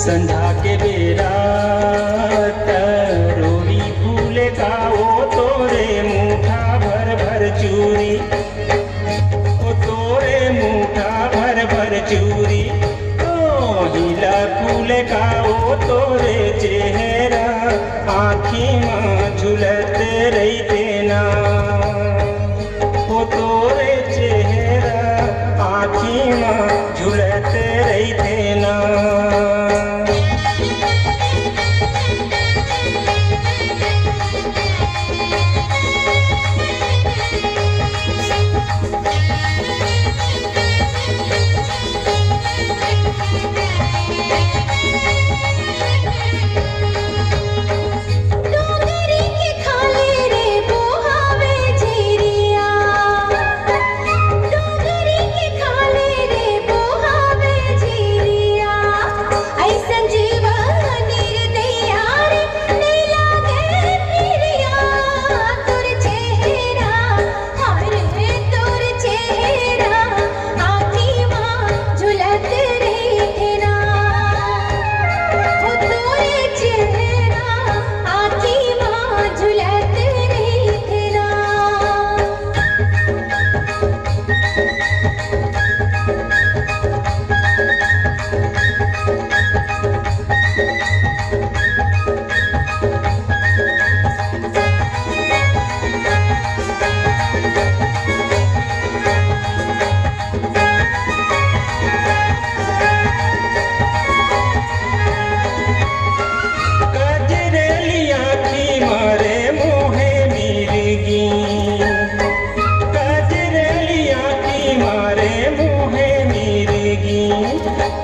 संध्या के बेरा तरोई फूल का ओ तोरे मुठा भर भर चूरी, ओ तोरे मुठा भर भर चूरी, ओ हिला फूल का ओ तोरे चेहरा आँखी माँ झुलत रही देना, ओ तोरे चेहरा आँखी माँ झुलत रही देना।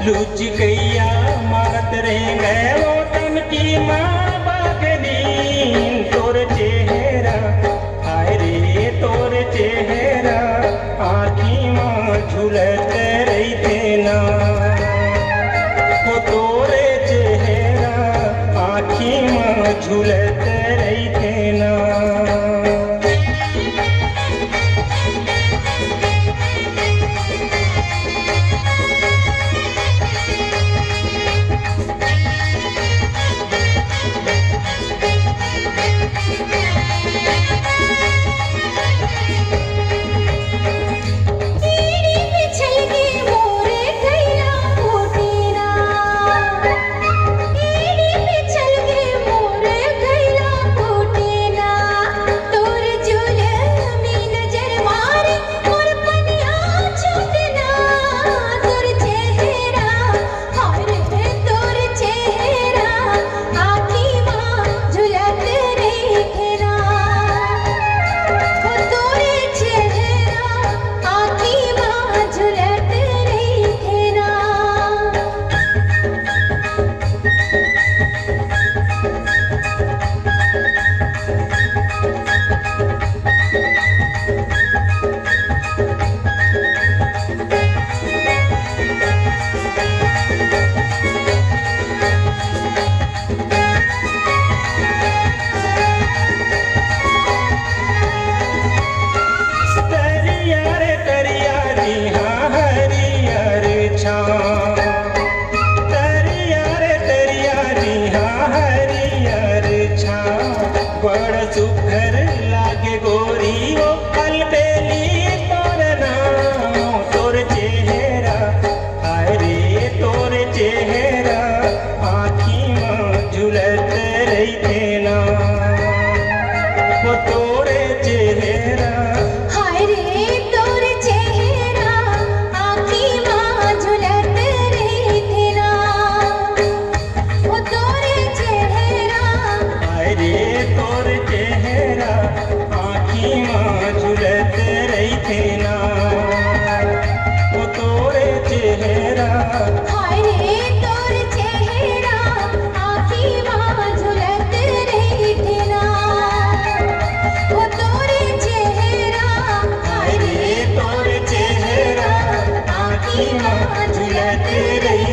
लूची कैया मारत रह गए वो तन की माँ बागनी, तोर चेहरा हाय रे तोर चेहरा आँखी माँ झुलत रही देना, वो तोरे चेहरा आँखी माँ झुलत रही देना। बड़ सुघर लागे गोरी वो अलबेली तोर नाम, तोर चेहरा हाय रे तोर चेहरा आँखी माँ झुलत रही देना, वो तोरे चेहरा हाय रे तोर चेहरा करत रही